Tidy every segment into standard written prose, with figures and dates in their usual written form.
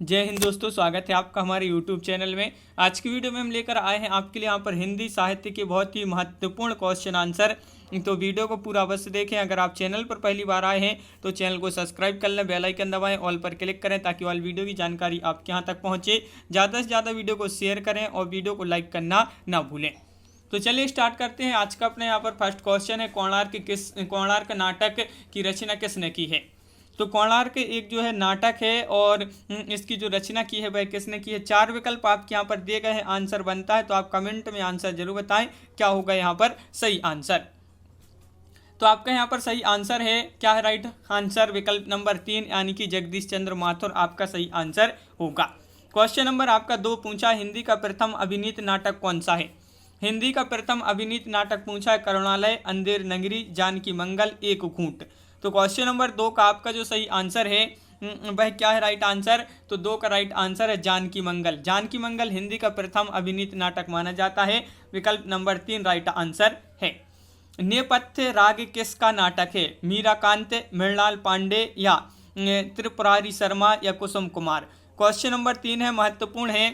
जय हिंद दोस्तों, स्वागत है आपका हमारे YouTube चैनल में। आज की वीडियो में हम लेकर आए हैं आपके लिए यहाँ पर हिंदी साहित्य के बहुत ही महत्वपूर्ण क्वेश्चन आंसर। तो वीडियो को पूरा अवश्य देखें। अगर आप चैनल पर पहली बार आए हैं तो चैनल को सब्सक्राइब कर लें, बेल आइकन दबाएं, ऑल पर क्लिक करें ताकि ऑल वीडियो की जानकारी आपके यहाँ तक पहुँचे। ज़्यादा से ज़्यादा वीडियो को शेयर करें और वीडियो को लाइक करना ना भूलें। तो चलिए स्टार्ट करते हैं। आज का अपने यहाँ पर फर्स्ट क्वेश्चन है, कोणार्क नाटक की रचना किसने की है। तो कोणार्क एक जो है नाटक है और इसकी जो रचना की है वह किसने की है। चार विकल्प आपके यहाँ पर दिए गए हैं, आंसर बनता है तो आप कमेंट में आंसर जरूर बताएं क्या होगा यहाँ पर सही आंसर। तो आपका यहाँ पर सही आंसर है, क्या है राइट आंसर, विकल्प नंबर 3 यानी कि जगदीश चंद्र माथुर आपका सही आंसर होगा। क्वेश्चन नंबर आपका 2 पूछा, हिंदी का प्रथम अभिनीत नाटक कौन सा है। हिंदी का प्रथम अभिनीत नाटक पूछा है, करुणालय, अंधेर नगरी, जानकी मंगल, एक घूंट। तो क्वेश्चन नंबर 2 का आपका जो सही आंसर है वह क्या है राइट आंसर, तो 2 का राइट आंसर है जानकी मंगल। जानकी मंगल हिंदी का प्रथम अभिनीत नाटक माना जाता है। विकल्प नंबर 3 राइट आंसर है। नेपथ्य राग किसका नाटक है, मीराकांत, मृणाल पांडे या त्रिपुरारी शर्मा या कुसुम कुमार। क्वेश्चन नंबर 3 है, महत्वपूर्ण है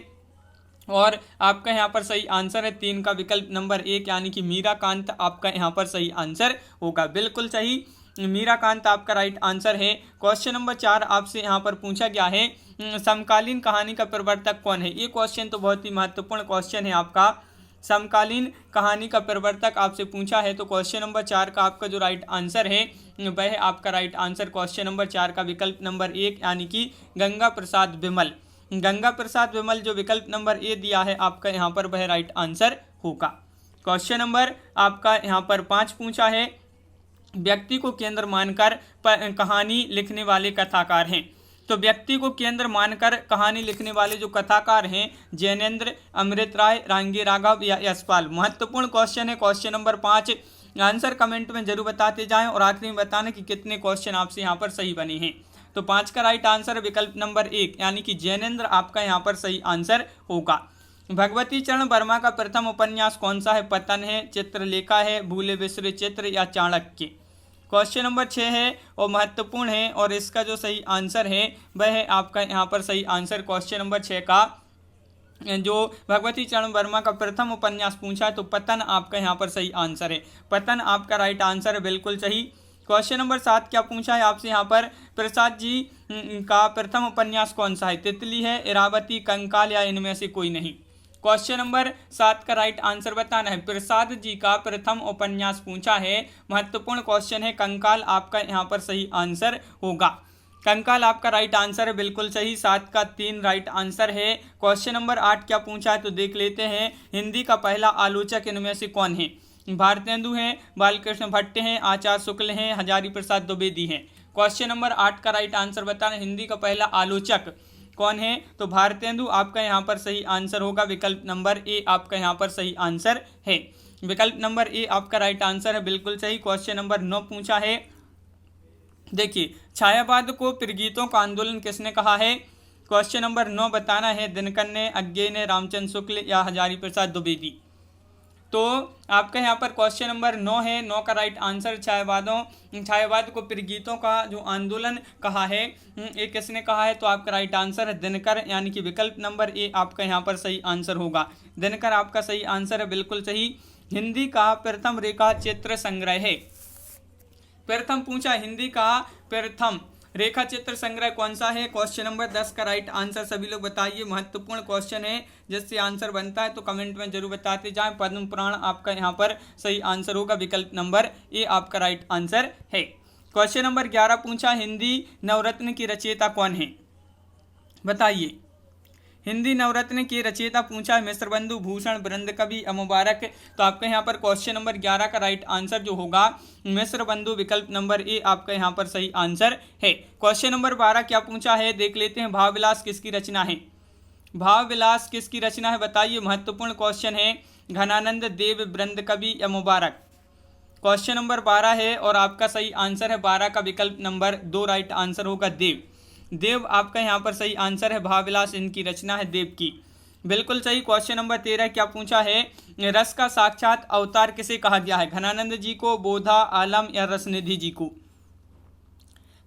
और आपका यहाँ पर सही आंसर है 3 का विकल्प नंबर 1 यानी कि मीराकांत आपका यहाँ पर सही आंसर होगा। बिल्कुल सही, मीराकांत आपका राइट आंसर है। क्वेश्चन नंबर 4 आपसे यहाँ पर पूछा गया है, समकालीन कहानी का प्रवर्तक कौन है। ये क्वेश्चन तो बहुत ही महत्वपूर्ण क्वेश्चन है आपका। समकालीन कहानी का प्रवर्तक आपसे पूछा है तो क्वेश्चन नंबर 4 का आपका जो राइट आंसर है वह आपका राइट आंसर क्वेश्चन नंबर 4 का विकल्प नंबर 1 यानी कि गंगा प्रसाद विमल। गंगा प्रसाद विमल जो विकल्प नंबर ए दिया है आपका यहाँ पर वह राइट आंसर होगा। क्वेश्चन नंबर आपका यहाँ पर 5 पूछा है, व्यक्ति को केंद्र मानकर कहानी लिखने वाले कथाकार हैं। तो व्यक्ति को केंद्र मानकर कहानी लिखने वाले जो कथाकार हैं, जैनेन्द्र, अमृत राय, रांगी राघव या यशपाल। महत्वपूर्ण क्वेश्चन है क्वेश्चन नंबर 5। आंसर कमेंट में जरूर बताते जाएं और आखिरी में बताना कि कितने क्वेश्चन आपसे यहाँ पर सही बने हैं। तो 5 का राइट आंसर विकल्प नंबर 1 यानी कि जैनेन्द्र आपका यहाँ पर सही आंसर होगा। भगवती चरण वर्मा का प्रथम उपन्यास कौन सा है, पतन है, चित्रलेखा है, भूले बिसरे चित्र या चाणक्य। क्वेश्चन नंबर 6 है और महत्वपूर्ण है और इसका जो सही आंसर है वह है आपका यहाँ पर सही आंसर क्वेश्चन नंबर 6 का जो भगवती चरण वर्मा का प्रथम उपन्यास पूछा है तो पतन आपका यहाँ पर सही आंसर है। पतन आपका राइट आंसर है, बिल्कुल सही। क्वेश्चन नंबर 7 क्या पूछा है आपसे यहाँ पर, प्रसाद जी का प्रथम उपन्यास कौन सा है, तितली है, इरावती, कंकाल या इनमें से कोई नहीं। क्वेश्चन नंबर 7 का राइट आंसर बताना है। प्रसाद जी का प्रथम उपन्यास पूछा है, महत्वपूर्ण क्वेश्चन है, कंकाल आपका यहाँ पर सही आंसर होगा। कंकाल आपका राइट आंसर है, बिल्कुल सही। 7 का 3 राइट आंसर है। क्वेश्चन नंबर 8 क्या पूछा है तो देख लेते हैं, हिंदी का पहला आलोचक इनमें से कौन है। भारतेंदु हैं, बालकृष्ण भट्ट हैं, आचार्य शुक्ल हैं, हजारी प्रसाद द्विवेदी हैं। क्वेश्चन नंबर 8 का राइट आंसर बताना, हिंदी का पहला आलोचक कौन है तो भारतेंदु आपका यहाँ पर सही आंसर होगा। विकल्प नंबर ए आपका यहाँ पर सही आंसर है। विकल्प नंबर ए आपका राइट आंसर है, बिल्कुल सही। क्वेश्चन नंबर 9 पूछा है, देखिए छायावाद को प्रगीतों का आंदोलन किसने कहा है। क्वेश्चन नंबर 9 बताना है, दिनकर ने, अज्ञे ने, रामचंद्र शुक्ल या हजारी प्रसाद द्विवेदी। तो आपका यहाँ पर क्वेश्चन नंबर 9 है, 9 का राइट आंसर छायावाद को प्रगीतों का जो आंदोलन कहा है ये किसने कहा है तो आपका राइट आंसर है दिनकर यानी कि विकल्प नंबर ए आपका यहाँ पर सही आंसर होगा। दिनकर आपका सही आंसर है, बिल्कुल सही। हिंदी का प्रथम रेखा चित्र संग्रह है, प्रथम पूछा हिंदी का प्रथम रेखा चित्र संग्रह कौन सा है। क्वेश्चन नंबर 10 का राइट आंसर सभी लोग बताइए, महत्वपूर्ण क्वेश्चन है जिससे आंसर बनता है तो कमेंट में जरूर बताते जाएं। पद्म पुराण आपका यहाँ पर सही आंसर होगा, विकल्प नंबर ए आपका राइट आंसर है। क्वेश्चन नंबर 11 पूछा, हिंदी नवरत्न की रचयिता कौन है, बताइए। हिंदी नवरत्न के रचयिता पूछा है, मिश्रबंधु, भूषण, वृंद कवि या मुबारक। तो आपका यहाँ पर क्वेश्चन नंबर 11 का राइट आंसर जो होगा मिश्रबंधु, विकल्प नंबर ए आपका यहाँ पर सही आंसर है। क्वेश्चन नंबर 12 क्या पूछा है देख लेते हैं, भाव विलास किसकी रचना है। भाव विलास किसकी रचना है बताइए, महत्वपूर्ण क्वेश्चन है। घनानंद, देव, वृंद कवि या मुबारक। क्वेश्चन नंबर 12 है और आपका सही आंसर है 12 का विकल्प नंबर 2 राइट आंसर होगा देव। देव आपका यहाँ पर सही आंसर है, भावविलास इनकी रचना है देव की, बिल्कुल सही। क्वेश्चन नंबर 13 क्या पूछा है, रस का साक्षात अवतार किसे कहा गया है, घनानंद जी को, बोधा, आलम या रसनिधि जी को।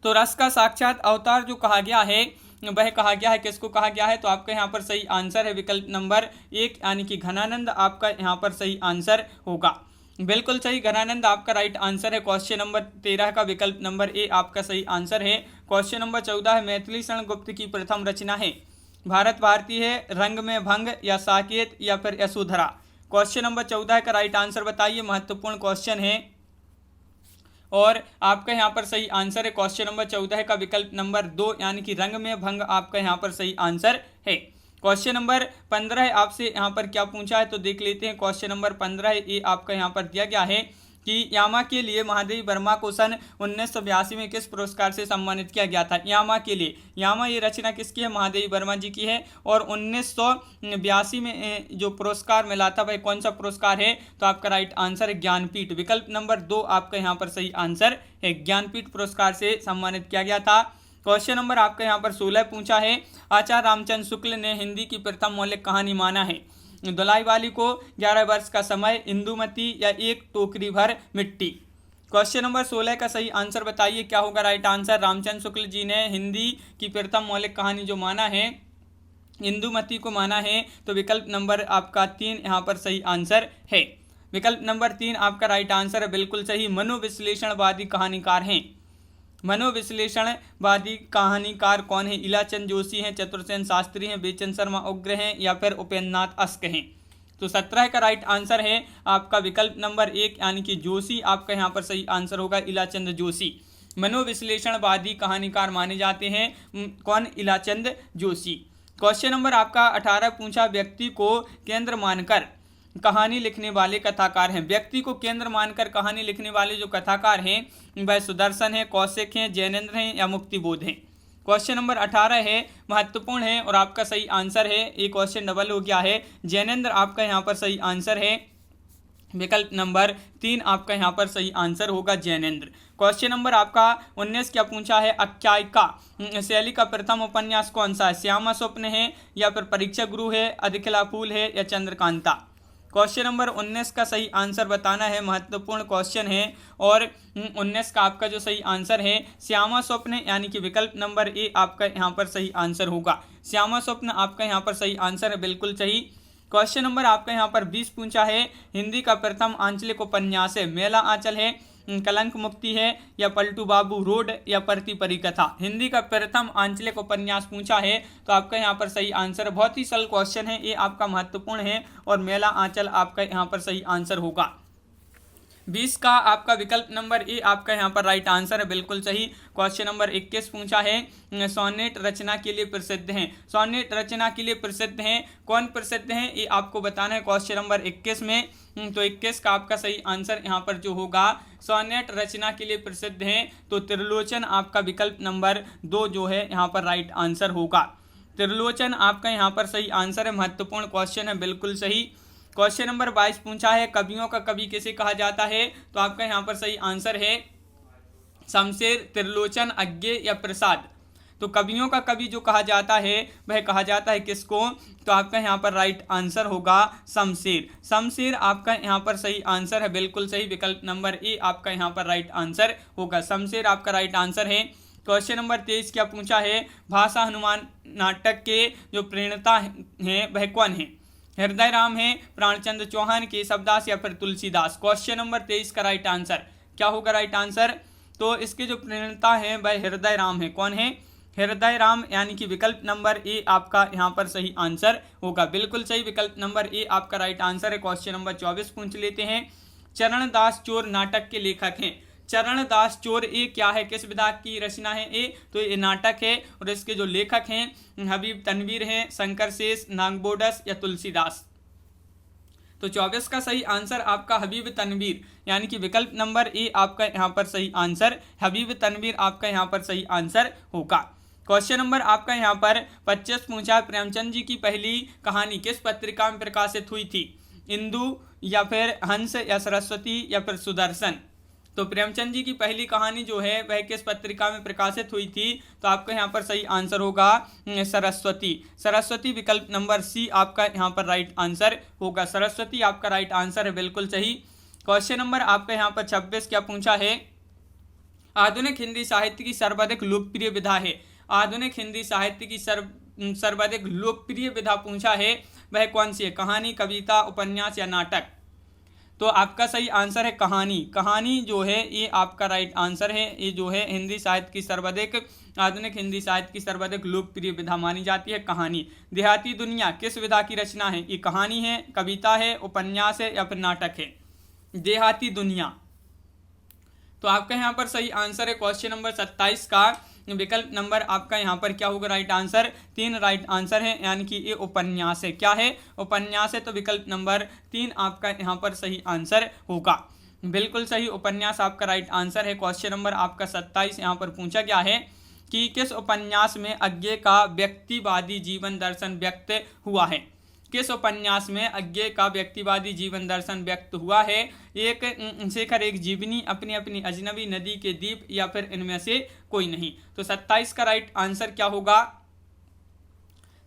तो रस का साक्षात अवतार जो कहा गया है वह कहा गया है, किसको कहा गया है? तो आपका यहाँ पर सही आंसर है विकल्प नंबर 1 यानी कि घनानंद आपका यहाँ पर सही आंसर होगा। बिल्कुल सही, घनानंद आपका राइट आंसर है। क्वेश्चन नंबर 13 का विकल्प नंबर ए आपका सही आंसर है। क्वेश्चन नंबर 14 है, मैथिली शरण गुप्त की प्रथम रचना है भारत भारती है, रंग में भंग या साकेत या फिर यशोधरा। क्वेश्चन नंबर 14 का राइट आंसर बताइए, महत्वपूर्ण क्वेश्चन है और आपका यहाँ पर सही आंसर है क्वेश्चन नंबर 14 का विकल्प नंबर 2 यानी कि रंग में भंग आपका यहाँ पर सही आंसर है। क्वेश्चन नंबर 15 आपसे यहाँ पर क्या पूछा है तो देख लेते हैं। क्वेश्चन नंबर 15 ये आपका यहाँ पर दिया गया है कि यामा के लिए महादेवी वर्मा को सन 1982 में किस पुरस्कार से सम्मानित किया गया था? यामा के लिए, यामा ये रचना किसकी है? महादेवी वर्मा जी की है। और 1982 में जो पुरस्कार मिला था वह कौन सा पुरस्कार है? तो आपका राइट आंसर है ज्ञानपीठ। विकल्प नंबर 2 आपका यहाँ पर सही आंसर है, ज्ञानपीठ पुरस्कार से सम्मानित किया गया था। क्वेश्चन नंबर आपका यहाँ पर 16 पूछा है, आचार्य रामचंद्र शुक्ल ने हिंदी की प्रथम मौलिक कहानी माना है धुलाई वाली को, 11 वर्ष का समय, इंदुमती या एक टोकरी भर मिट्टी। क्वेश्चन नंबर 16 का सही आंसर बताइए, क्या होगा राइट आंसर? रामचंद्र शुक्ल जी ने हिंदी की प्रथम मौलिक कहानी जो माना है इंदुमती को माना है। तो विकल्प नंबर आपका 3 यहाँ पर सही आंसर है। विकल्प नंबर 3 आपका राइट आंसर है, बिल्कुल सही। मनोविश्लेषणवादी कहानीकार हैं। मनोविश्लेषणवादी कहानीकार कौन है? इलाचंद जोशी हैं, चतुर्सेन शास्त्री हैं, बेचन शर्मा उग्र हैं या फिर उपेंद्रनाथ अस्क हैं। तो 17 का राइट आंसर है आपका विकल्प नंबर 1 यानी कि जोशी आपका यहाँ पर सही आंसर होगा, इलाचंद जोशी। मनोविश्लेषणवादी कहानीकार माने जाते हैं कौन? इलाचंद जोशी। क्वेश्चन नंबर आपका 18 पूछा, व्यक्ति को केंद्र मानकर कहानी लिखने वाले कथाकार हैं। व्यक्ति को केंद्र मानकर कहानी लिखने वाले जो कथाकार हैं वह सुदर्शन है, कौशिक हैं, जैनेन्द्र हैं या मुक्तिबोध हैं। क्वेश्चन नंबर 18 है, महत्वपूर्ण है और आपका सही आंसर है। एक क्वेश्चन डबल हो गया है, जैनेन्द्र आपका यहाँ पर सही आंसर है। विकल्प नंबर 3 आपका यहाँ पर सही आंसर होगा, जैनेन्द्र। क्वेश्चन नंबर आपका 19 क्या पूछा है, आख्यायिका शैली का प्रथम उपन्यास कौन सा है? श्यामा स्वप्न है या फिर परीक्षा गुरु है, अधिकला फूल है या चंद्रकांता। क्वेश्चन नंबर 19 का सही आंसर बताना है, महत्वपूर्ण क्वेश्चन है और 19 का आपका जो सही आंसर है श्यामा स्वप्न यानी कि विकल्प नंबर ए आपका यहाँ पर सही आंसर होगा। श्यामा स्वप्न आपका यहाँ पर सही आंसर है, बिल्कुल सही। क्वेश्चन नंबर आपका यहाँ पर 20 पूछा है, हिंदी का प्रथम आंचलिक उपन्यास है मेला आंचल है, कलंक मुक्ति है या पलटू बाबू रोड या परती परी कथा। हिंदी का प्रथम आंचलिक उपन्यास पूछा है तो आपका यहाँ पर सही आंसर, बहुत ही सरल क्वेश्चन है, ये आपका महत्वपूर्ण है और मेला आंचल आपका यहाँ पर सही आंसर होगा। 20 का आपका विकल्प नंबर ए आपका यहाँ पर राइट आंसर है, बिल्कुल सही। क्वेश्चन नंबर 21 पूछा है, सोनेट रचना के लिए प्रसिद्ध हैं। सोनेट रचना के लिए प्रसिद्ध हैं, कौन प्रसिद्ध हैं ये आपको बताना है क्वेश्चन नंबर 21 में। तो 21 का आपका सही आंसर यहाँ पर जो होगा, सोनेट रचना के लिए प्रसिद्ध हैं तो त्रिलोचन आपका विकल्प नंबर 2 जो है यहाँ पर राइट आंसर होगा। त्रिलोचन आपका यहाँ पर सही आंसर है, महत्वपूर्ण क्वेश्चन है, बिल्कुल सही। क्वेश्चन नंबर 22 पूछा है, कवियों का कवि किसे कहा जाता है? तो आपका यहाँ पर सही आंसर है शमशेर, त्रिलोचन, अज्ञे या प्रसाद। तो कवियों का कवि जो कहा जाता है वह कहा जाता है किसको? तो आपका यहाँ पर राइट आंसर होगा शमशेर। शमशेर आपका यहाँ पर सही आंसर है, बिल्कुल सही। विकल्प नंबर ए आपका यहाँ पर राइट आंसर होगा, शमशेर आपका राइट आंसर है। क्वेश्चन नंबर 23 क्या पूछा है, भाषा हनुमान नाटक के जो प्रणेता हैं वह कौन है? हृदय राम है, प्राणचंद्र चौहान, केशवदास या फिर तुलसीदास। क्वेश्चन नंबर 23 का राइट आंसर क्या होगा? राइट आंसर तो इसके जो प्रणेता हैं वह हृदय राम है। कौन है? हृदय राम यानी कि विकल्प नंबर ए आपका यहाँ पर सही आंसर होगा, बिल्कुल सही। विकल्प नंबर ए आपका राइट आंसर है। क्वेश्चन नंबर 24 पूछ लेते हैं, चरणदास चोर नाटक के लेखक हैं। चरणदास चोर ये क्या है, किस विधा की रचना है? ये तो ये नाटक है और इसके जो लेखक हैं हबीब तनवीर हैं, शंकर शेष, नागबोडस या तुलसीदास। तो 24 का सही आंसर आपका हबीब तनवीर यानी कि विकल्प नंबर ए आपका यहाँ पर सही आंसर, हबीब तनवीर आपका यहाँ पर सही आंसर होगा। क्वेश्चन नंबर आपका यहाँ पर 25 पूछा, प्रेमचंद जी की पहली कहानी किस पत्रिका में प्रकाशित हुई थी? इंदु या फिर हंस या सरस्वती या फिर सुदर्शन। तो प्रेमचंद जी की पहली कहानी जो है वह किस पत्रिका में प्रकाशित हुई थी? तो आपका यहाँ पर सही आंसर होगा सरस्वती। सरस्वती विकल्प नंबर सी आपका यहाँ पर राइट आंसर होगा, सरस्वती आपका राइट आंसर है, बिल्कुल सही। क्वेश्चन नंबर आपका यहाँ पर 26 क्या पूछा है, आधुनिक हिंदी साहित्य की सर्वाधिक लोकप्रिय विधा है। आधुनिक हिंदी साहित्य की सर्वाधिक लोकप्रिय विधा पूछा है वह कौन सी है? कहानी, कविता, उपन्यास या नाटक? तो आपका सही आंसर है कहानी। कहानी जो है ये आपका राइट आंसर है। ये जो है हिंदी साहित्य की सर्वाधिक आधुनिक हिंदी साहित्य की सर्वाधिक लोकप्रिय विधा मानी जाती है कहानी। देहाती दुनिया किस विधा की रचना है? ये कहानी है, कविता है, उपन्यास है या फिर नाटक है? देहाती दुनिया। तो आपका यहाँ पर सही आंसर है क्वेश्चन नंबर 27 का विकल्प नंबर आपका यहाँ पर क्या होगा राइट आंसर? 3 राइट आंसर है, यानी कि ये उपन्यास है। क्या है? उपन्यास है। तो विकल्प नंबर 3 आपका यहाँ पर सही आंसर होगा। बिल्कुल सही, उपन्यास आपका राइट आंसर है। क्वेश्चन नंबर आपका 27 यहाँ पर पूछा गया है कि किस उपन्यास में अज्ञे का व्यक्तिवादी जीवन दर्शन व्यक्त हुआ है? किस उपन्यास में अज्ञे का व्यक्तिवादी जीवन दर्शन व्यक्त हुआ है? एक शेखर, एक जीवनी, अपनी अपनी अजनबी, नदी के दीप या फिर इनमें से कोई नहीं? तो 27 का राइट आंसर क्या होगा?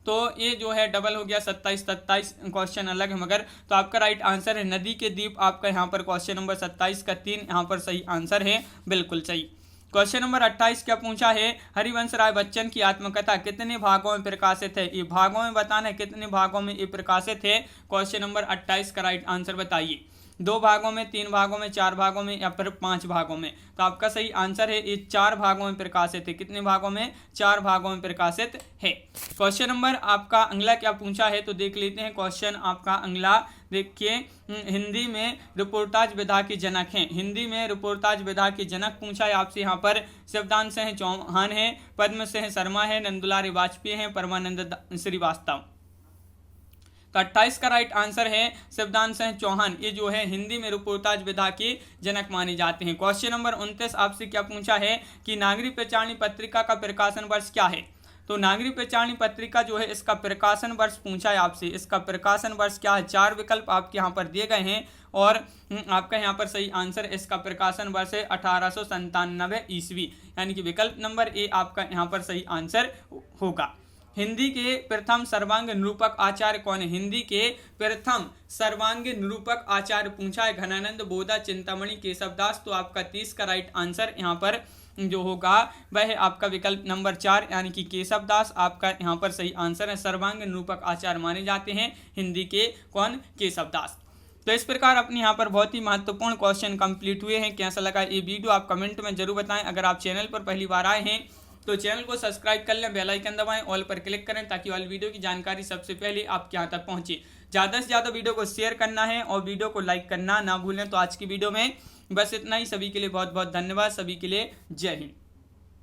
तो ये जो है डबल हो गया, 27 क्वेश्चन अलग है मगर। तो आपका राइट आंसर है नदी के दीप। आपका यहाँ पर क्वेश्चन नंबर 27 का 3 यहाँ पर सही आंसर है। बिल्कुल सही। क्वेश्चन नंबर 28 क्या पूछा है? हरिवंश राय बच्चन की आत्मकथा कितने भागों में प्रकाशित है? ये भागों में बताना है कितने भागों में ये प्रकाशित है। क्वेश्चन नंबर 28 का राइट आंसर बताइए। 2 भागों में, 3 भागों में, 4 भागों में या फिर 5 भागों में? तो आपका सही आंसर है ये 4 भागों में प्रकाशित है। कितने भागों में? 4 भागों में प्रकाशित है। क्वेश्चन नंबर आपका अगला क्या पूछा है तो देख लेते हैं। क्वेश्चन आपका अगला देखिए, हिंदी में रिपोर्टाज विधा के जनक हैं। हिंदी में रिपोर्टाज विधा के जनक पूछा है आपसे यहाँ पर। शिवदान सिंह चौहान है, पद्म सिंह शर्मा है, नंदुलारी वाजपेयी है, परमानंद श्रीवास्तव? तो 28 का राइट आंसर है शिवदान सिंह चौहान। ये जो है हिंदी में रिपोर्टाज विधा के जनक माने जाते हैं। क्वेश्चन नंबर 29 आपसे क्या पूछा है कि नागरिक प्रचारणी पत्रिका का प्रकाशन वर्ष क्या है? तो नागरिक प्रचारणी पत्रिका जो है इसका प्रकाशन वर्ष पूछा है आपसे। इसका प्रकाशन वर्ष क्या है? 4 विकल्प आपके यहाँ पर दिए गए हैं और आपका यहाँ पर सही आंसर इसका प्रकाशन वर्ष है 1897 ईस्वी, यानी कि विकल्प नंबर ए आपका यहाँ पर सही आंसर होगा। हिंदी के प्रथम सर्वांग निरूपक आचार्य कौन है? हिंदी के प्रथम सर्वांग निरूपक आचार्य पूछा है। घनानंद, बोधा, चिंतामणि, केशवदास? तो आपका 30 का राइट आंसर यहाँ पर जो होगा वह है आपका विकल्प नंबर 4, यानी कि केशवदास आपका यहाँ पर सही आंसर है। सर्वांग निरूपक आचार्य माने जाते हैं हिंदी के कौन? केशवदास। तो इस प्रकार अपने यहाँ पर बहुत ही महत्वपूर्ण क्वेश्चन कंप्लीट हुए हैं। कैसा लगा ये वीडियो आप कमेंट में जरूर बताएं। अगर आप चैनल पर पहली बार आए हैं तो चैनल को सब्सक्राइब कर लें, बेल आइकन दबाएं, ऑल पर क्लिक करें ताकि ऑल वीडियो की जानकारी सबसे पहले आपके यहाँ तक पहुंचे। ज़्यादा से ज़्यादा वीडियो को शेयर करना है और वीडियो को लाइक करना ना भूलें। तो आज की वीडियो में बस इतना ही। सभी के लिए बहुत बहुत धन्यवाद। सभी के लिए जय हिंद।